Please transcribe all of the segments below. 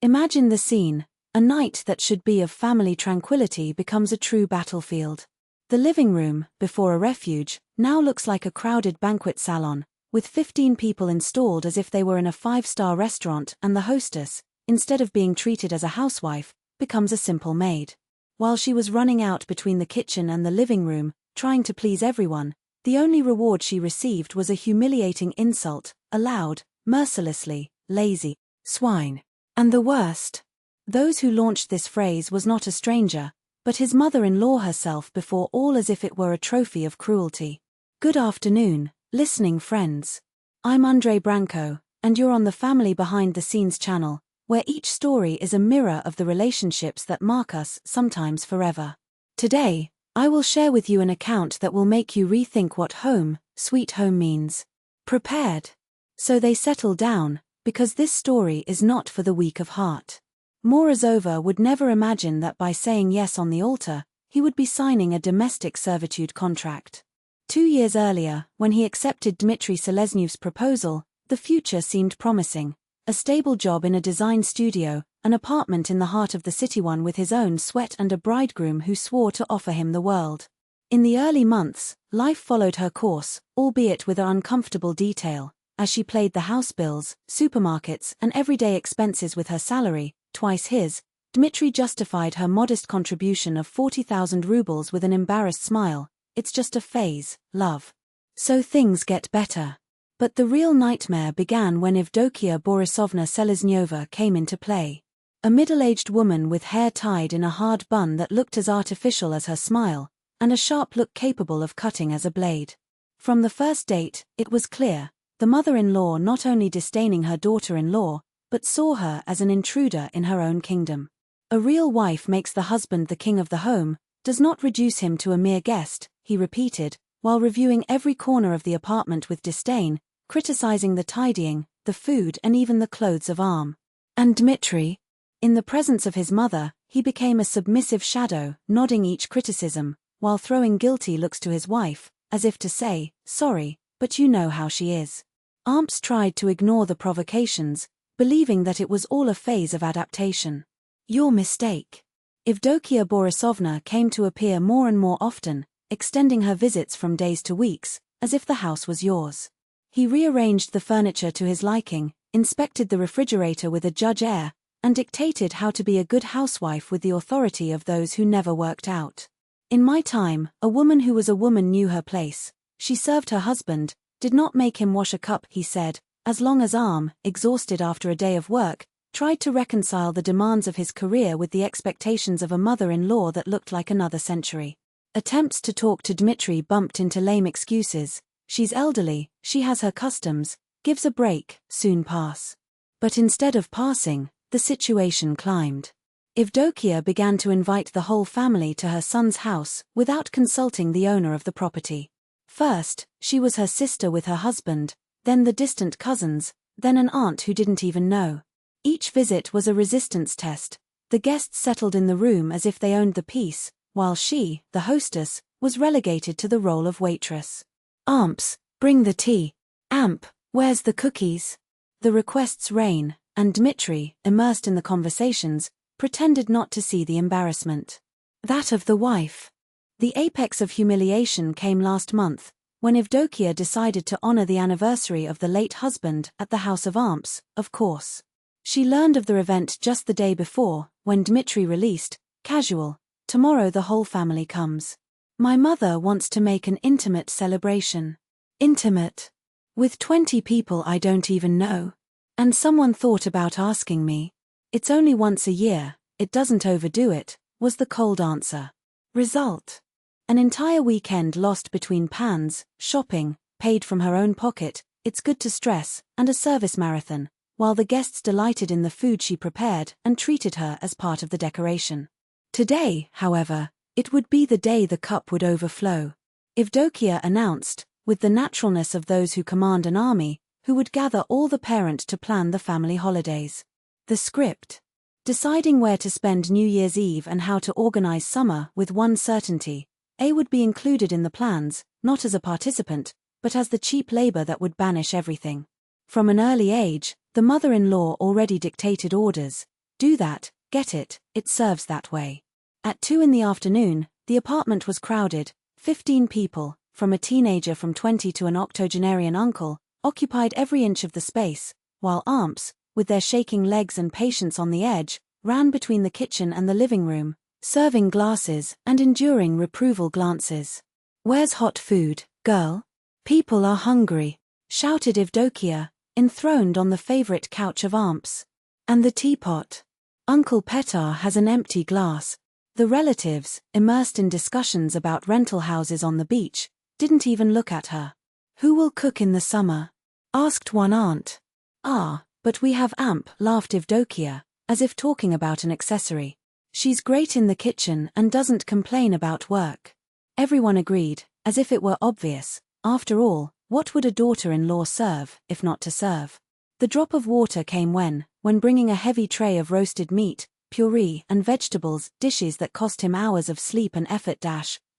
Imagine the scene. A night that should be of family tranquility becomes a true battlefield. The living room, before a refuge, now looks like a crowded banquet salon, with 15 people installed as if they were in a 5-star restaurant, and the hostess, instead of being treated as a housewife, becomes a simple maid. While she was running out between the kitchen and the living room, trying to please everyone, the only reward she received was a humiliating insult, aloud, mercilessly, lazy swine. And the worst. Those who launched this phrase was not a stranger, but his mother-in-law herself, before all, as if it were a trophy of cruelty. Good afternoon, listening friends. I'm Andre Branco, and you're on the Family Behind the Scenes channel, where each story is a mirror of the relationships that mark us, sometimes forever. Today, I will share with you an account that will make you rethink what home, sweet home means. Prepared? So they settle down, because this story is not for the weak of heart. Morozova would never imagine that by saying yes on the altar, he would be signing a domestic servitude contract. 2 years earlier, when he accepted Dmitry Seleznyov's proposal, the future seemed promising. A stable job in a design studio, an apartment in the heart of the city, one with his own sweat, and a bridegroom who swore to offer him the world. In the early months, life followed her course, albeit with uncomfortable detail, as she played the house bills, supermarkets, and everyday expenses with her salary, twice his. Dmitry justified her modest contribution of 40,000 rubles with an embarrassed smile. It's just a phase, love. So things get better. But the real nightmare began when Evdokia Borisovna Seleznyova came into play. A middle-aged woman with hair tied in a hard bun that looked as artificial as her smile, and a sharp look capable of cutting as a blade. From the first date, it was clear, the mother-in-law not only disdaining her daughter-in-law, but saw her as an intruder in her own kingdom. A real wife makes the husband the king of the home, does not reduce him to a mere guest, he repeated, while reviewing every corner of the apartment with disdain, criticizing the tidying, the food, and even the clothes of Arm. And Dmitry? In the presence of his mother, he became a submissive shadow, nodding each criticism, while throwing guilty looks to his wife, as if to say, sorry, but you know how she is. Arms tried to ignore the provocations, believing that it was all a phase of adaptation. Your mistake. Evdokia Borisovna came to appear more and more often, extending her visits from days to weeks, as if the house was yours. He rearranged the furniture to his liking, inspected the refrigerator with a judge air, and dictated how to be a good housewife with the authority of those who never worked out. In my time, a woman who was a woman knew her place. She served her husband, did not make him wash a cup, he said, as long as Arm, exhausted after a day of work, tried to reconcile the demands of his career with the expectations of a mother-in-law that looked like another century. Attempts to talk to Dmitry bumped into lame excuses. She's elderly, she has her customs, gives a break, soon pass. But instead of passing, the situation climbed. Evdokia began to invite the whole family to her son's house without consulting the owner of the property. First, she was her sister with her husband, then the distant cousins, then an aunt who didn't even know. Each visit was a resistance test. The guests settled in the room as if they owned the peace, while she, the hostess, was relegated to the role of waitress. Amps, bring the tea. Amp, where's the cookies? The requests rain, and Dmitry, immersed in the conversations, pretended not to see the embarrassment. That of the wife. The apex of humiliation came last month, when Evdokia decided to honor the anniversary of the late husband at the House of Amps, of course. She learned of the event just the day before, when Dmitry released, casual, tomorrow the whole family comes. My mother wants to make an intimate celebration. Intimate? With 20 people I don't even know. And someone thought about asking me. It's only once a year, it doesn't overdo it, was the cold answer. Result? An entire weekend lost between pans, shopping, paid from her own pocket, it's good to stress, and a service marathon, while the guests delighted in the food she prepared and treated her as part of the decoration. Today, however, it would be the day the cup would overflow. Evdokia announced, with the naturalness of those who command an army, who would gather all the parent to plan the family holidays. The script. Deciding where to spend New Year's Eve and how to organize summer with one certainty. A would be included in the plans, not as a participant, but as the cheap labor that would banish everything. From an early age, the mother-in-law already dictated orders. Do that, get it, it serves that way. At 2 in the afternoon, the apartment was crowded. 15 people, from a teenager from 20 to an octogenarian uncle, occupied every inch of the space, while aunts, with their shaking legs and patience on the edge, ran between the kitchen and the living room, serving glasses and enduring reproval glances. "Where's hot food, girl? People are hungry," shouted Evdokia, enthroned on the favorite couch of aunts. "And the teapot? Uncle Petar has an empty glass." The relatives, immersed in discussions about rental houses on the beach, didn't even look at her. "Who will cook in the summer?" asked one aunt. "Ah, but we have Amp," laughed Evdokia, as if talking about an accessory. "She's great in the kitchen and doesn't complain about work." Everyone agreed, as if it were obvious. After all, what would a daughter-in-law serve, if not to serve? The drop of water came when bringing a heavy tray of roasted meat, puree and vegetables, dishes that cost him hours of sleep and effort.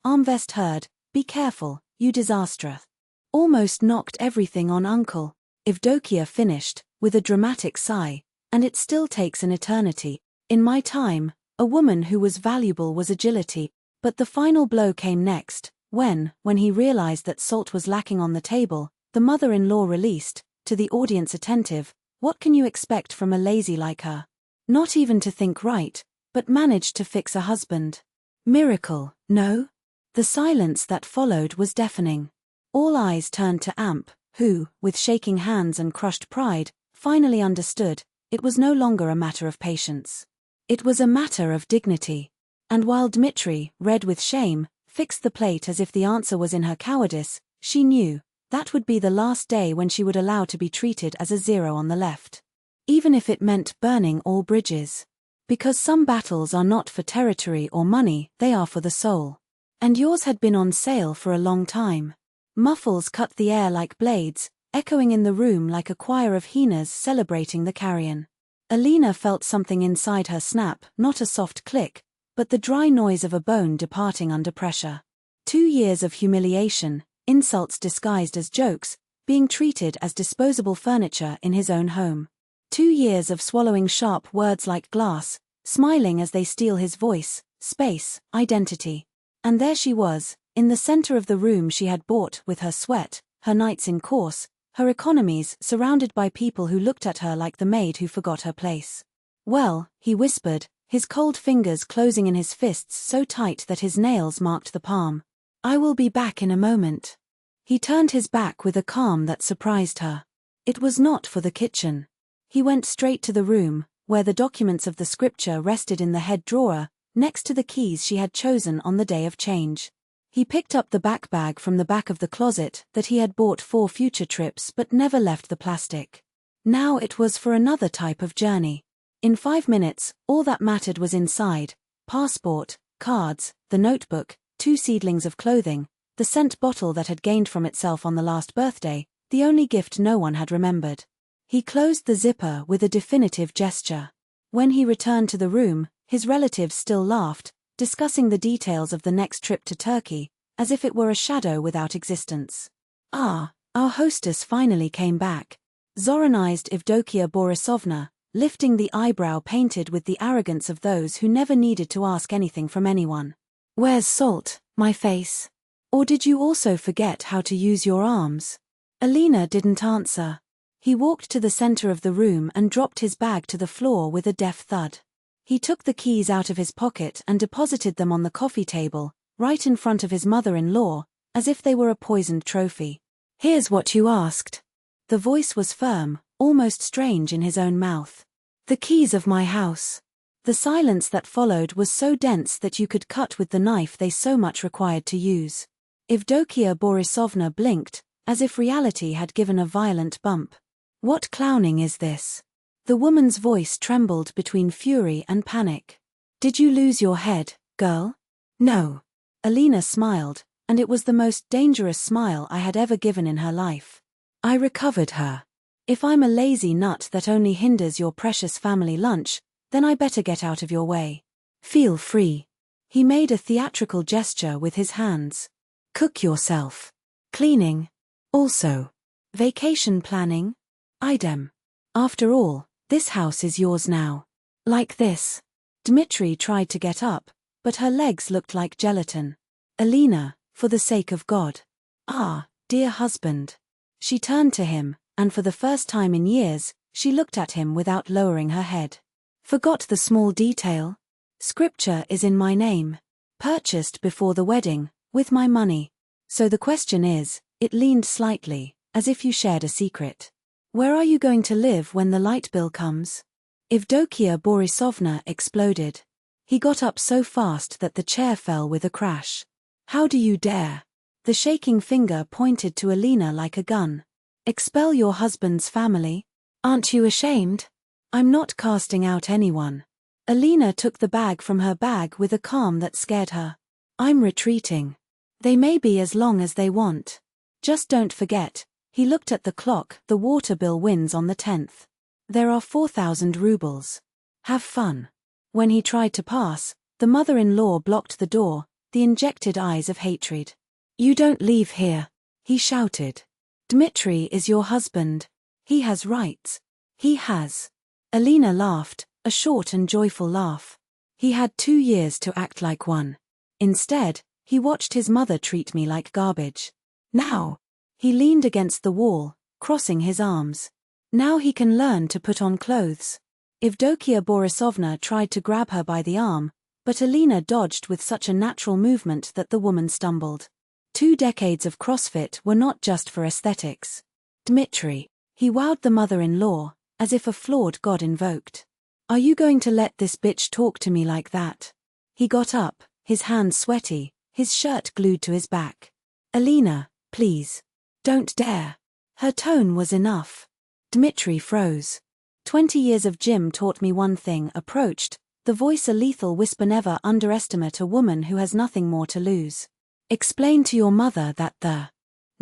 Armvest heard, "Be careful, you disastrous." Almost knocked everything on Uncle. Evdokia finished, with a dramatic sigh, "And it still takes an eternity. In my time, a woman who was valuable was agility." But the final blow came next, when he realized that salt was lacking on the table, the mother-in-law released, to the audience attentive, "What can you expect from a lazy like her? Not even to think right, but managed to fix a husband. Miracle, no?" The silence that followed was deafening. All eyes turned to Amp, who, with shaking hands and crushed pride, finally understood, it was no longer a matter of patience. It was a matter of dignity. And while Dmitri, red with shame, fixed the plate as if the answer was in her cowardice, she knew that would be the last day when she would allow to be treated as a zero on the left. Even if it meant burning all bridges. Because some battles are not for territory or money, they are for the soul. And yours had been on sale for a long time. Muffles cut the air like blades, echoing in the room like a choir of hyenas celebrating the carrion. Alina felt something inside her snap, not a soft click, but the dry noise of a bone departing under pressure. 2 years of humiliation, insults disguised as jokes, being treated as disposable furniture in his own home. 2 years of swallowing sharp words like glass, smiling as they steal his voice, space, identity. And there she was, in the center of the room she had bought with her sweat, her nights in course, her economies, surrounded by people who looked at her like the maid who forgot her place. "Well," he whispered, his cold fingers closing in his fists so tight that his nails marked the palm. "I will be back in a moment." He turned his back with a calm that surprised her. It was not for the kitchen. He went straight to the room, where the documents of the scripture rested in the head drawer, next to the keys she had chosen on the day of change. He picked up the backpack from the back of the closet that he had bought for future trips but never left the plastic. Now it was for another type of journey. In 5 minutes, all that mattered was inside: passport, cards, the notebook, 2 seedlings of clothing, the scent bottle that had gained from itself on the last birthday, the only gift no one had remembered. He closed the zipper with a definitive gesture. When he returned to the room, his relatives still laughed, discussing the details of the next trip to Turkey, as if it were a shadow without existence. "Ah, our hostess finally came back," Zoranized Evdokia Borisovna, lifting the eyebrow painted with the arrogance of those who never needed to ask anything from anyone. "Where's salt, my face? Or did you also forget how to use your arms?" Alina didn't answer. He walked to the center of the room and dropped his bag to the floor with a deaf thud. He took the keys out of his pocket and deposited them on the coffee table, right in front of his mother-in-law, as if they were a poisoned trophy. "Here's what you asked." The voice was firm, almost strange in his own mouth. "The keys of my house." The silence that followed was so dense that you could cut with the knife they so much required to use. Evdokia Borisovna blinked, as if reality had given a violent bump. "What clowning is this?" The woman's voice trembled between fury and panic. "Did you lose your head, girl?" "No." Alina smiled, and it was the most dangerous smile I had ever given in her life. "I recovered her. If I'm a lazy nut that only hinders your precious family lunch, then I better get out of your way. Feel free." He made a theatrical gesture with his hands. "Cook yourself. Cleaning. Also. Vacation planning? Idem. After all, this house is yours now. Like this. Dmitri tried to get up, but her legs looked like gelatin. Alina, for the sake of God. Ah, dear husband. She turned to him, and for the first time in years, she looked at him without lowering her head. Forgot the small detail? Scripture is in my name. Purchased before the wedding, with my money. So the question is, it leaned slightly, as if you shared a secret. Where are you going to live when the light bill comes? Evdokia Borisovna exploded. He got up so fast that the chair fell with a crash. How do you dare? The shaking finger pointed to Alina like a gun. Expel your husband's family? Aren't you ashamed? I'm not casting out anyone. Alina took the bag from her bag with a calm that scared her. I'm retreating. They may be as long as they want. Just don't forget. He looked at the clock. The water bill wins on the 10th. There are 4,000 rubles. Have fun. When he tried to pass, the mother-in-law blocked the door, the injected eyes of hatred. You don't leave here, he shouted. Dmitri is your husband. He has rights. He has. Alina laughed, a short and joyful laugh. He had 2 years to act like one. Instead, he watched his mother treat me like garbage. Now, he leaned against the wall, crossing his arms. Now he can learn to put on clothes. Evdokia Borisovna tried to grab her by the arm, but Alina dodged with such a natural movement that the woman stumbled. 2 decades of CrossFit were not just for aesthetics. Dmitri, he wowed the mother-in-law, as if a flawed god invoked. Are you going to let this bitch talk to me like that? He got up, his hands sweaty, his shirt glued to his back. Alina, please. Don't dare. Her tone was enough. Dmitri froze. 20 years of gym taught me one thing. Approached, the voice a lethal whisper. Never underestimate a woman who has nothing more to lose. Explain to your mother that the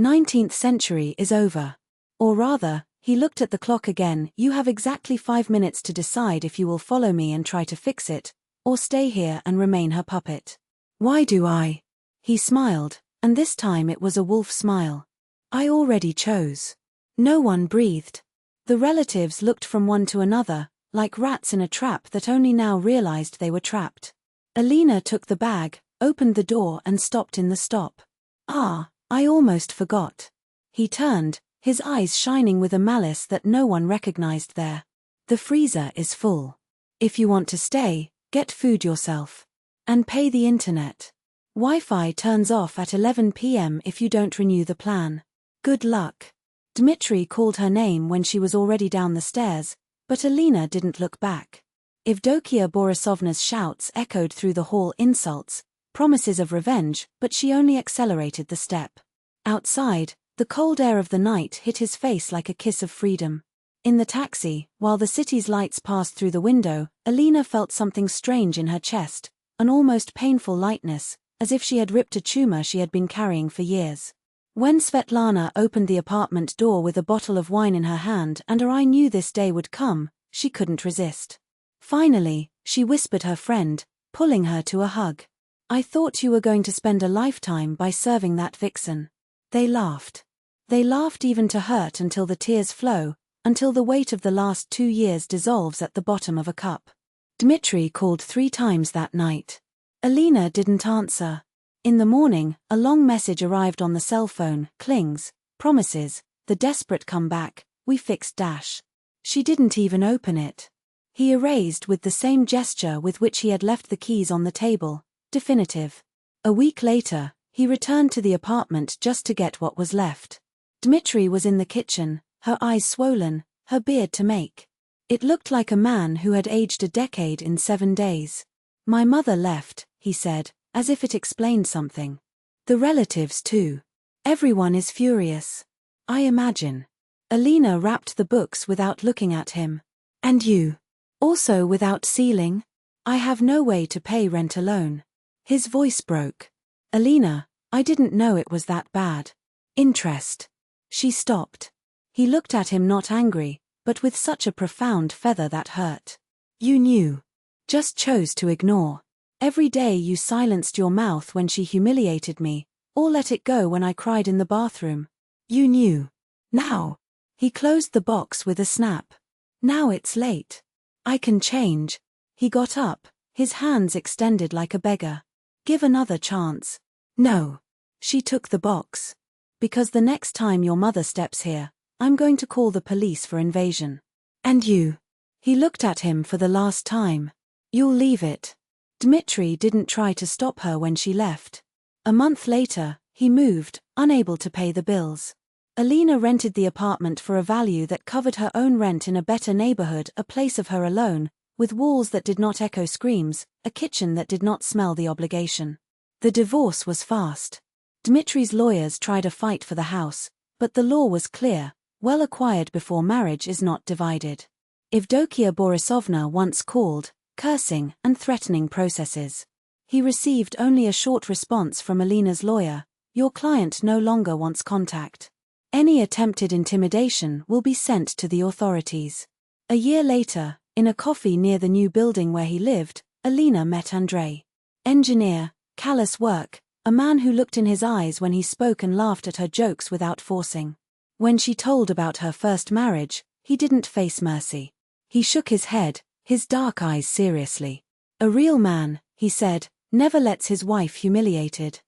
19th century is over. Or rather, he looked at the clock again. You have exactly 5 minutes to decide if you will follow me and try to fix it, or stay here and remain her puppet. Why do I? He smiled, and this time it was a wolf smile. I already chose. No one breathed. The relatives looked from one to another, like rats in a trap that only now realized they were trapped. Alina took the bag, opened the door and stopped in the stop. Ah, I almost forgot. He turned, his eyes shining with a malice that no one recognized there. The freezer is full. If you want to stay, get food yourself. And pay the internet. Wi-Fi turns off at 11 p.m. if you don't renew the plan. Good luck. Dmitri called her name when she was already down the stairs, but Alina didn't look back. Evdokia Borisovna's shouts echoed through the hall, insults, promises of revenge, but she only accelerated the step. Outside, the cold air of the night hit his face like a kiss of freedom. In the taxi, while the city's lights passed through the window, Alina felt something strange in her chest, an almost painful lightness, as if she had ripped a tumor she had been carrying for years. When Svetlana opened the apartment door with a bottle of wine in her hand and her eye knew this day would come, she couldn't resist. Finally, she whispered her friend, pulling her to a hug. I thought you were going to spend a lifetime by serving that vixen. They laughed. They laughed even to hurt until the tears flow, until the weight of the last 2 years dissolves at the bottom of a cup. Dmitri called 3 times that night. Alina didn't answer. In the morning, a long message arrived on the cell phone, clings, promises, the desperate comeback, we fixed dash. She didn't even open it. He erased with the same gesture with which he had left the keys on the table, definitive. A week later, he returned to the apartment just to get what was left. Dmitri was in the kitchen, her eyes swollen, her beard to make. It looked like a man who had aged a decade in 7 days. My mother left, he said, as if it explained something. The relatives too. Everyone is furious. I imagine. Alina wrapped the books without looking at him. And you? Also without sealing? I have no way to pay rent alone. His voice broke. Alina, I didn't know it was that bad. Interest. She stopped. He looked at him not angry, but with such a profound feather that hurt. You knew. Just chose to ignore. Every day you silenced your mouth when she humiliated me, or let it go when I cried in the bathroom. You knew. Now. He closed the box with a snap. Now it's late. I can change. He got up, his hands extended like a beggar. Give another chance. No. She took the box. Because the next time your mother steps here, I'm going to call the police for invasion. And you? He looked at him for the last time. You'll leave it. Dmitri didn't try to stop her when she left. A month later, he moved, unable to pay the bills. Alina rented the apartment for a value that covered her own rent in a better neighborhood, a place of her alone, with walls that did not echo screams, a kitchen that did not smell the obligation. The divorce was fast. Dmitri's lawyers tried a fight for the house, but the law was clear: well acquired before marriage is not divided. Evdokia Borisovna once called, cursing and threatening processes. He received only a short response from Alina's lawyer: your client no longer wants contact. Any attempted intimidation will be sent to the authorities. A year later, in a coffee near the new building where he lived, Alina met Andrei. Engineer, callous work, a man who looked in his eyes when he spoke and laughed at her jokes without forcing. When she told about her first marriage, he didn't face mercy. He shook his head, his dark eyes seriously. A real man, he said, never lets his wife humiliated.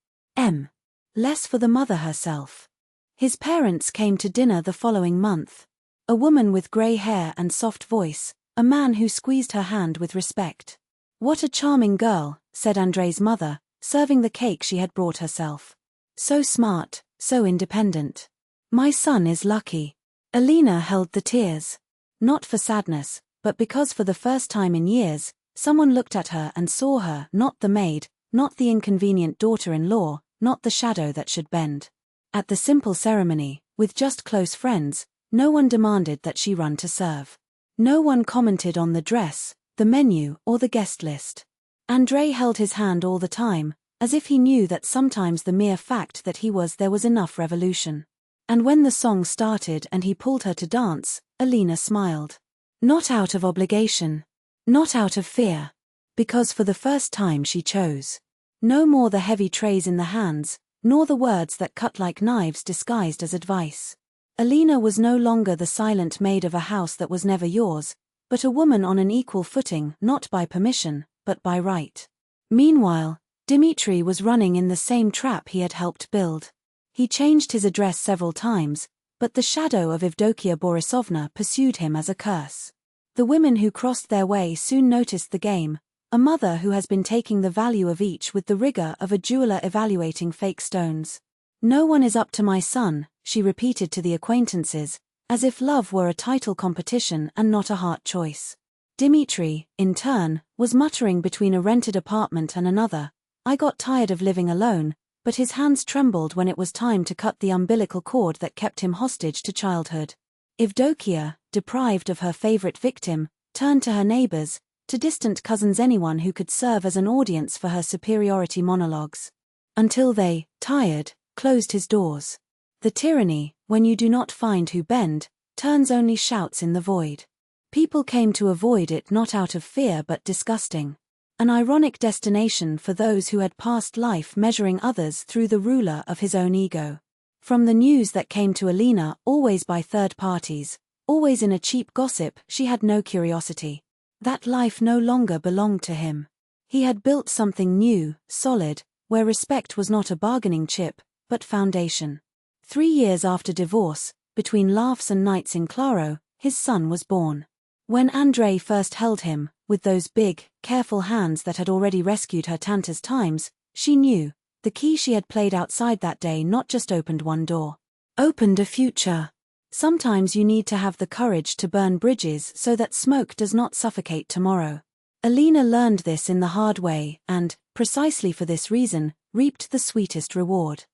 Less for the mother herself. His parents came to dinner the following month. A woman with grey hair and soft voice, a man who squeezed her hand with respect. What a charming girl, said Andrei's mother, serving the cake she had brought herself. So smart, so independent. My son is lucky. Alina held the tears. Not for sadness, but because for the first time in years, someone looked at her and saw her, not the maid, not the inconvenient daughter-in-law, not the shadow that should bend. At the simple ceremony, with just close friends, no one demanded that she run to serve. No one commented on the dress, the menu, or the guest list. Andrei held his hand all the time, as if he knew that sometimes the mere fact that he was there was enough revolution. And when the song started and he pulled her to dance, Alina smiled. Not out of obligation. Not out of fear. Because for the first time she chose. No more the heavy trays in the hands, nor the words that cut like knives disguised as advice. Alina was no longer the silent maid of a house that was never yours, but a woman on an equal footing, not by permission, but by right. Meanwhile, Dmitri was running in the same trap he had helped build. He changed his address several times, but the shadow of Evdokia Borisovna pursued him as a curse. The women who crossed their way soon noticed the game: a mother who has been taking the value of each with the rigor of a jeweler evaluating fake stones. No one is up to my son, she repeated to the acquaintances, as if love were a title competition and not a heart choice. Dmitri, in turn, was muttering between a rented apartment and another: I got tired of living alone, but his hands trembled when it was time to cut the umbilical cord that kept him hostage to childhood. Evdokia, deprived of her favorite victim, turned to her neighbors, to distant cousins, anyone who could serve as an audience for her superiority monologues. Until they, tired, closed his doors. The tyranny, when you do not find who bend, turns only shouts in the void. People came to avoid it not out of fear but disgusting. An ironic destination for those who had passed life measuring others through the ruler of his own ego. From the news that came to Alina, always by third parties, always in a cheap gossip, she had no curiosity. That life no longer belonged to him. He had built something new, solid, where respect was not a bargaining chip, but foundation. 3 years after divorce, between laughs and nights in Claro, his son was born. When Andrei first held him, with those big, careful hands that had already rescued her Tanta's times, she knew, the key she had played outside that day not just opened one door, opened a future. Sometimes you need to have the courage to burn bridges so that smoke does not suffocate tomorrow. Alina learned this in the hard way and, precisely for this reason, reaped the sweetest reward.